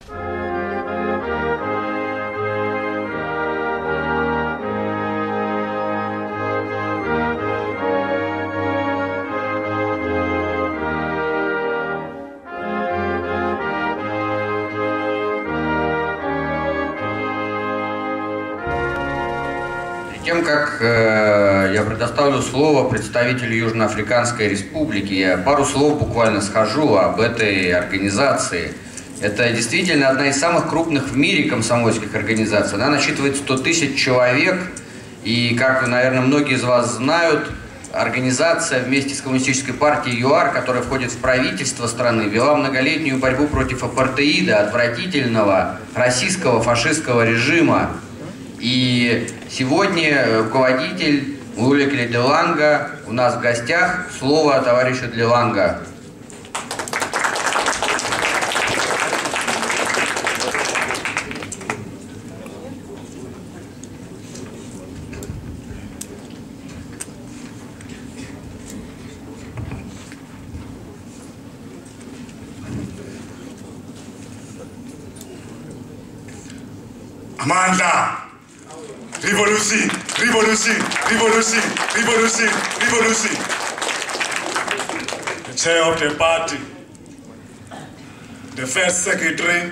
Тем, как я предоставлю слово представителю Южноафриканской Республики, я пару слов буквально скажу об этой организации. Это действительно одна из самых крупных в мире комсомольских организаций. Она насчитывает 100 тысяч человек, и, как, наверное, многие из вас знают, организация вместе с коммунистической партией ЮАР, которая входит в правительство страны, вела многолетнюю борьбу против апартеида, отвратительного российского фашистского режима. И сегодня руководитель Млулеки Деланга у нас в гостях. Слово товарищу Деланга. Amanda! Revolution, revolution, revolution, revolution, revolution. The chair of the party, the first secretary,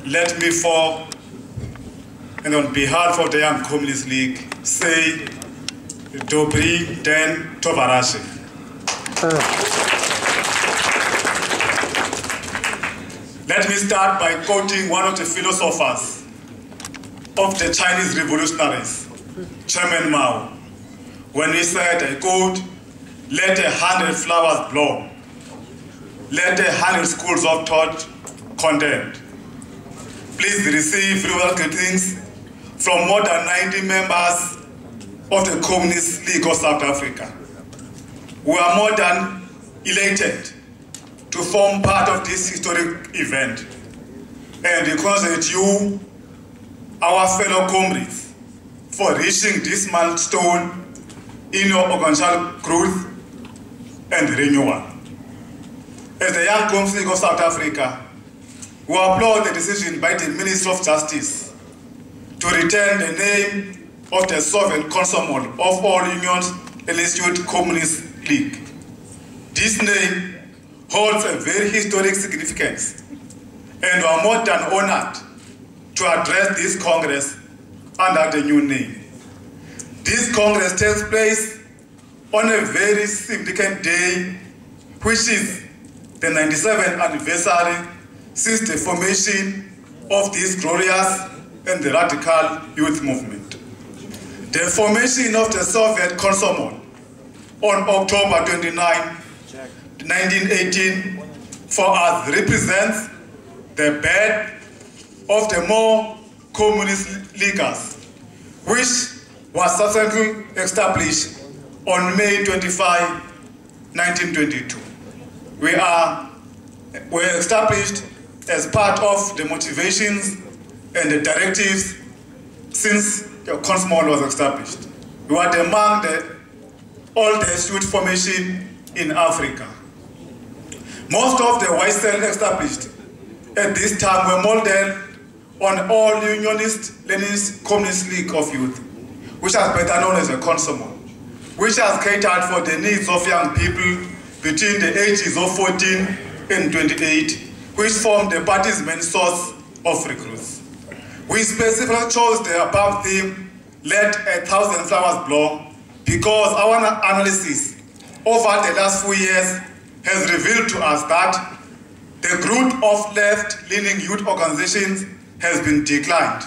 let me for, and on behalf of the Young Communist League, say, Dobry Den Tovarashi. Let me start by quoting one of the philosophers of the Chinese revolutionaries, Chairman Mao, when he said, I quote, "Let 100 flowers bloom, let 100 schools of thought contend." Please receive real greetings from more than 90 members of the Communist League of South Africa. We are more than elated to form part of this historic event and congratulate you, our fellow comrades, for reaching this milestone in your organizational growth and renewal. As the Young Communist League of South Africa, we applaud the decision by the Minister of Justice to return the name of the sovereign consummate of all unions and institute Communist League. This name holds a very historic significance, and we are more than honored to address this Congress under the new name. This Congress takes place on a very significant day, which is the 97th anniversary since the formation of this glorious and the radical youth movement. The formation of the Soviet Komsomol on October 29, 1918, for us represents the birth of the more communist leaguers, which was subsequently established on May 25, 1922. We were established as part of the motivations and the directives since the Komsomol was established. We were among the oldest youth formation in Africa. Most of the white cells established at this time were molded on all unionist Leninist Communist League of Youth, which is better known as a Komsomol, which has catered for the needs of young people between the ages of 14 and 28, which formed the party's main source of recruits. We specifically chose the above theme, "Let 1,000 flowers bloom," because our analysis over the last few years has revealed to us that the growth of left-leaning youth organizations has been declined.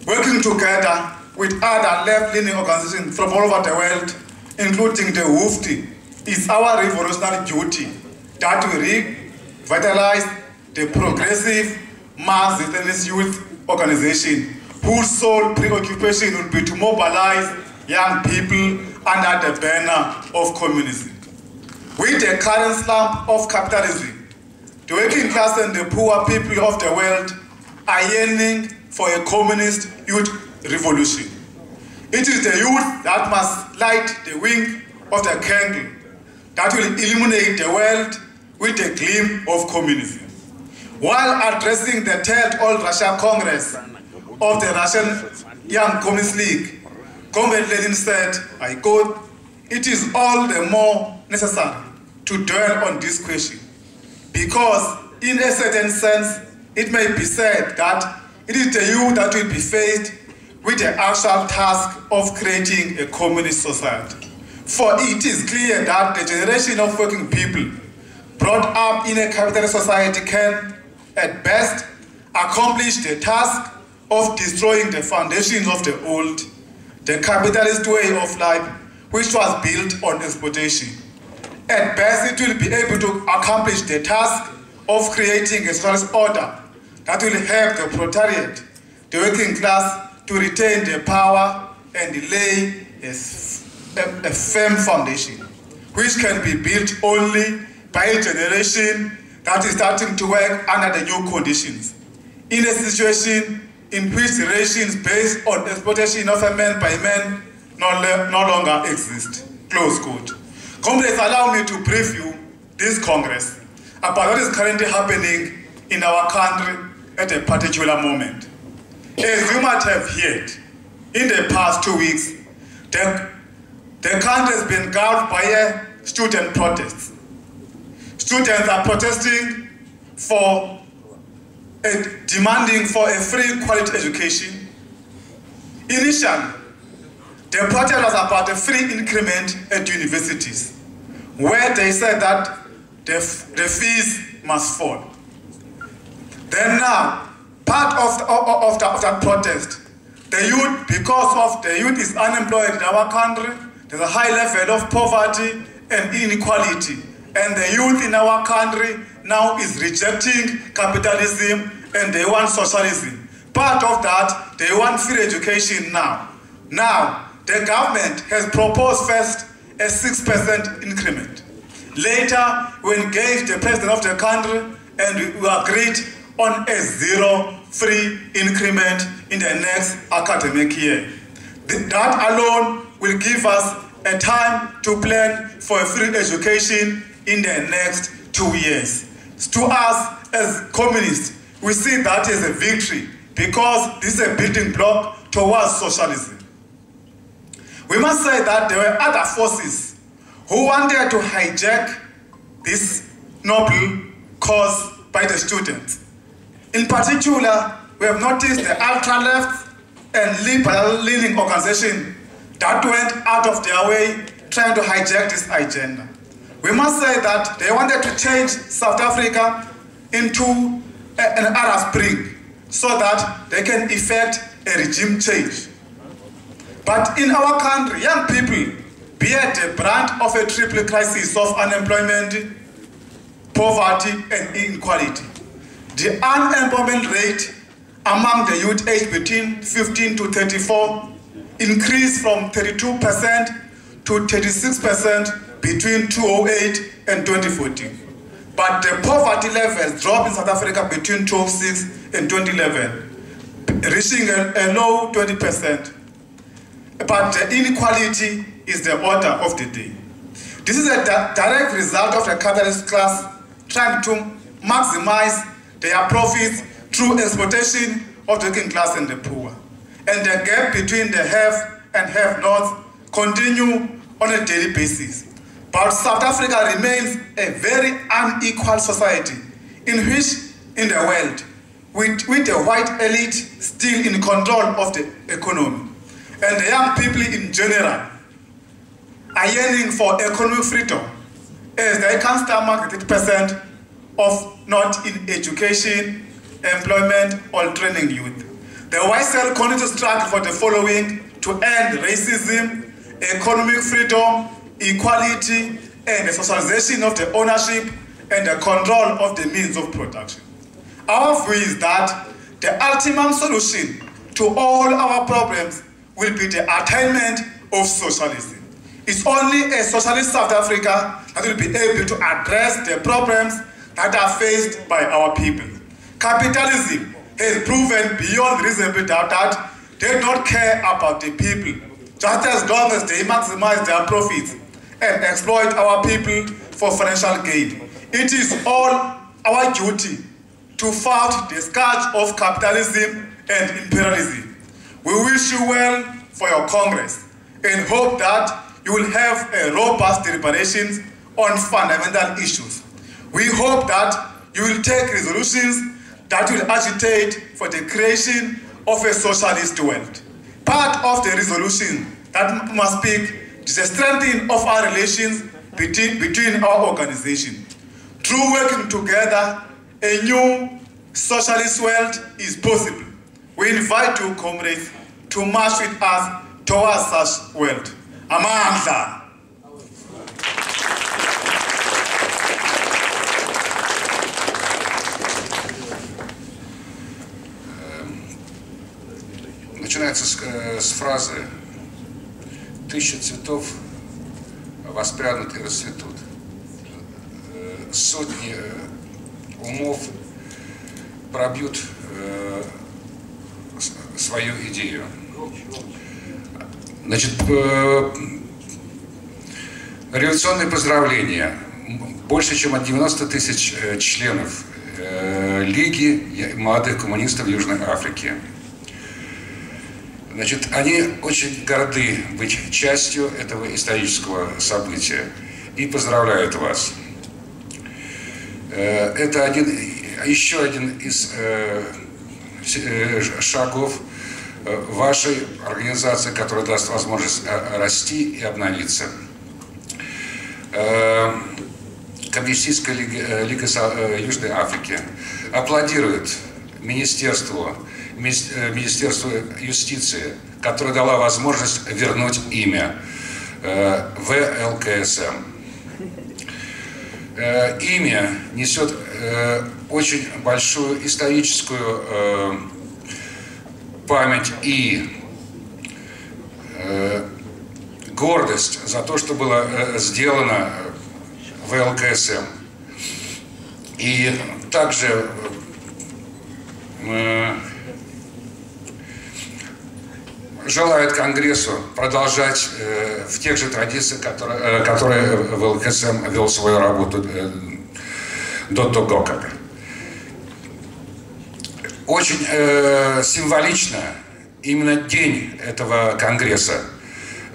Working together with other left-leaning organizations from all over the world, including the WUFT, is our revolutionary duty that we revitalize the progressive Marxist-Leninist youth organization whose sole preoccupation will be to mobilize young people under the banner of communism. With the current slump of capitalism, the working class and the poor people of the world are yearning for a communist youth revolution. It is the youth that must light the wing of the candle that will illuminate the world with a gleam of communism. While addressing the Third All-Russia Congress of the Russian Young Communist League, Comrade Lenin said, I quote, "It is all the more necessary to dwell on this question, because in a certain sense, it may be said that it is the youth that will be faced with the actual task of creating a communist society. For it is clear that the generation of working people brought up in a capitalist society can, at best, accomplish the task of destroying the foundations of the old, the capitalist way of life, which was built on exploitation. At best, it will be able to accomplish the task of creating a socialist order that will help the proletariat, the working class, to retain their power and lay a firm foundation, which can be built only by a generation that is starting to work under the new conditions, in a situation in which relations based on exploitation of a man by man no longer exist." Close quote. Comrades, allow me to brief you this Congress about what is currently happening in our country at a particular moment. As you might have heard, in the past 2 weeks, the country has been engulfed by a student protest. Students are protesting for demanding for a free quality education. Initially, the protest was about a free increment at universities, where they said that the fees must fall. Then now, part of that protest, the youth, because of the youth is unemployed in our country, there's a high level of poverty and inequality, and the youth in our country now is rejecting capitalism and they want socialism. Part of that, they want free education now. Now, the government has proposed first a 6% increment. Later, we engaged the president of the country and we agreed on a 0 free increment in the next academic year. That alone will give us a time to plan for a free education in the next 2 years. To us, as communists, we see that as a victory because this is a building block towards socialism. We must say that there were other forces who wanted to hijack this noble cause by the students. In particular, we have noticed the ultra-left and liberal-leaning organization that went out of their way trying to hijack this agenda. We must say that they wanted to change South Africa into an Arab Spring so that they can effect a regime change. But in our country, young people bear the brunt of a triple crisis of unemployment, poverty, and inequality. The unemployment rate among the youth aged between 15 to 34 increased from 32% to 36% between 2008 and 2014. But the poverty levels dropped in South Africa between 2006 and 2011, reaching a low 20%. But the inequality is the order of the day. This is a direct result of the capitalist class trying to maximize their profits through exploitation of the working class and the poor. And the gap between the have and have-nots continue on a daily basis. But South Africa remains a very unequal society in which, in the world, with the white elite still in control of the economy. And the young people in general are yearning for economic freedom as they can stomach 30% of not in education, employment, or training youth. The white cell continues to struggle for the following: to end racism, economic freedom, equality, and the socialization of the ownership and the control of the means of production. Our view is that the ultimate solution to all our problems will be the attainment of socialism. It's only a socialist South Africa that will be able to address the problems that are faced by our people. Capitalism has proven beyond reasonable doubt that they do not care about the people, just as long as they maximize their profits and exploit our people for financial gain. it is all our duty to fight the scourge of capitalism and imperialism. We wish you well for your Congress and hope that you will have a robust deliberations on fundamental issues. We hope that you will take resolutions that will agitate for the creation of a socialist world. Part of the resolution that must speak is the strengthening of our relations between our organization. Through working together, a new socialist world is possible. We invite you, comrades, to march with us towards such world. Amandla. Начинается с фразы «Тысячи цветов воспрянут и расцветут». Сотни умов пробьют свою идею. Значит, революционные поздравления. Больше, чем от 90 тысяч членов Лиги молодых коммунистов Южной Африки. Значит, они очень горды быть частью этого исторического события и поздравляют вас. Это еще один из шагов вашей организации, которая даст возможность расти и обновиться. Коммунистическая лига Южной Африки аплодирует Министерству юстиции, которое дало возможность вернуть имя ВЛКСМ. Имя несет очень большую историческую память и гордость за то, что было сделано ВЛКСМ. И также желает Конгрессу продолжать в тех же традициях, которые ВЛКСМ вел свою работу до того, как. Очень символично именно день этого Конгресса,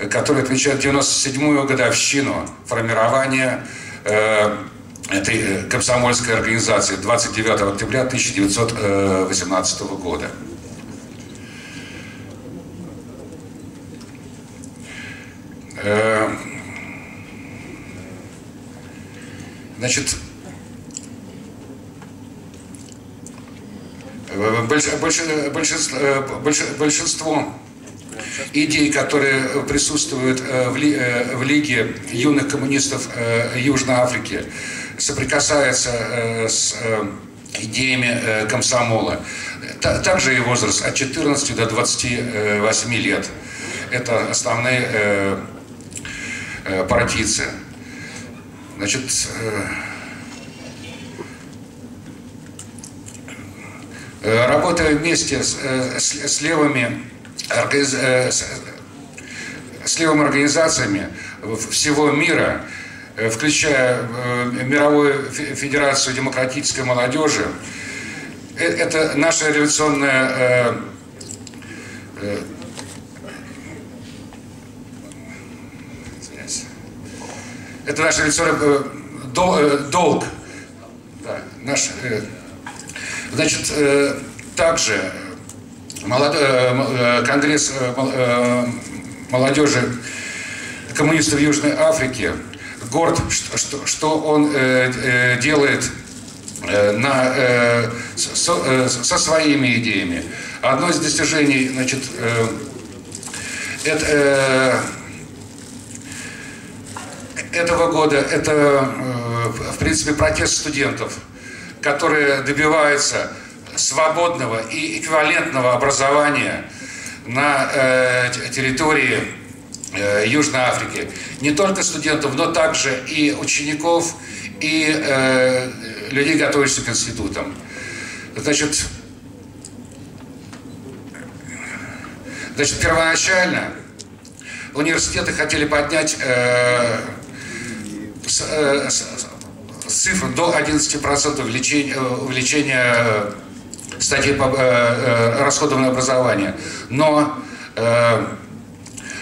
который отмечает 97-ю годовщину формирования этой комсомольской организации 29 октября 1918 года. Значит, большинство идей, которые присутствуют в Лиге юных коммунистов Южной Африки, соприкасаются с идеями комсомола. Также и возраст от 14 до 28 лет. Это основные партийцы. Значит, работая вместе с левыми организациями всего мира, включая Мировую Федерацию демократической молодежи, это наша революционная долг. Да, наш, значит, также Конгресс молодежи коммунистов Южной Африки горд, что он делает со своими идеями. Одно из достижений, значит, этого года это, в принципе, протест студентов, которые добиваются свободного и эквивалентного образования на территории Южной Африки. Не только студентов, но также и учеников, и людей, готовящихся к институтам. Значит, первоначально университеты хотели поднять с цифру до 11% увеличения статей по расходам на образование, но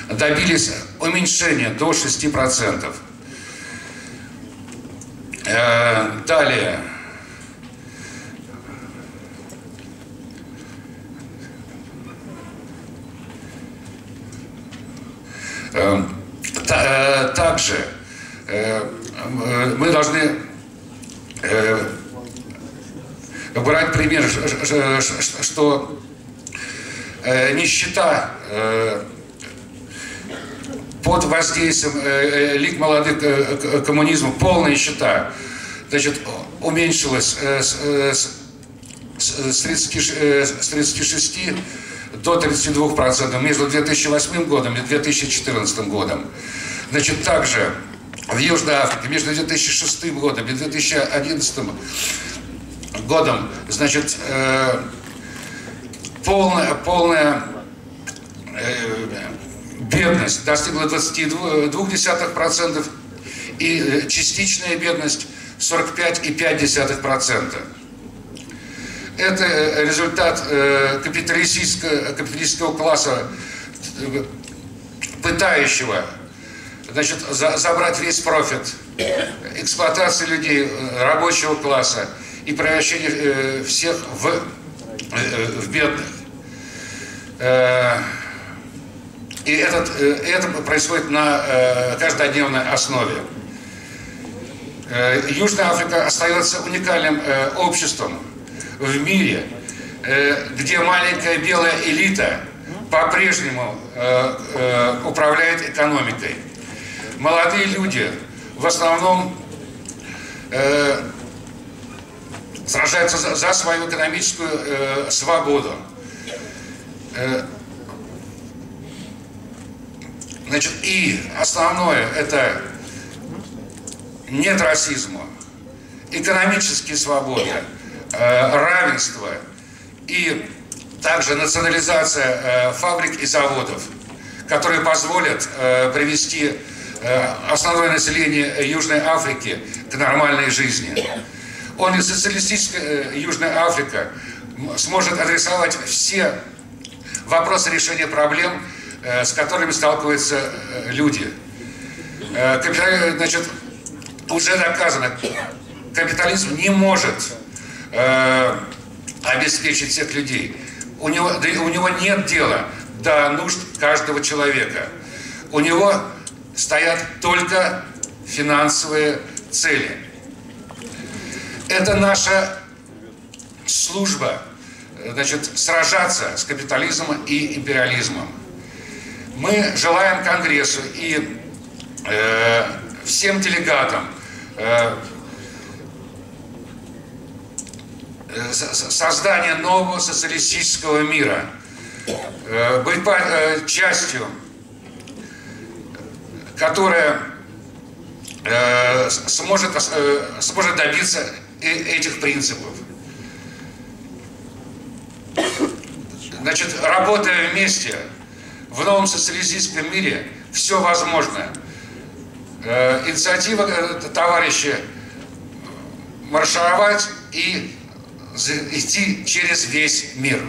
добились уменьшения до 6%. Далее. Также мы должны брать пример, что нищета под воздействием Лиг молодых к коммунизму, полная нищета, значит, уменьшилась с 36 до 32% между 2008 годом и 2014 годом. Значит, также в Южной Африке между 2006 годом и 2011 годом, значит, полная бедность достигла 22% и частичная бедность 45,5%. Это результат капиталистического класса, пытающего, значит, забрать весь профит, эксплуатации людей, рабочего класса и превращение всех в бедных. И это происходит на каждодневной основе. Южная Африка остается уникальным обществом в мире, где маленькая белая элита по-прежнему управляет экономикой. Молодые люди в основном сражаются за свою экономическую свободу. Значит, и основное — это нет расизма, экономические свободы, равенство и также национализация фабрик и заводов, которые позволят привести основное население Южной Африки к нормальной жизни. Социалистическая Южная Африка сможет адресовать все вопросы решения проблем, с которыми сталкиваются люди. Значит, уже доказано, капитализм не может обеспечить всех людей. У него нет дела до нужд каждого человека. У него стоят только финансовые цели. Это наша служба, значит, сражаться с капитализмом и империализмом. Мы желаем Конгрессу и всем делегатам создания нового социалистического мира, быть частью, которая сможет добиться этих принципов. Значит, работая вместе в новом социалистическом мире, все возможно. Инициатива товарища маршировать и идти через весь мир.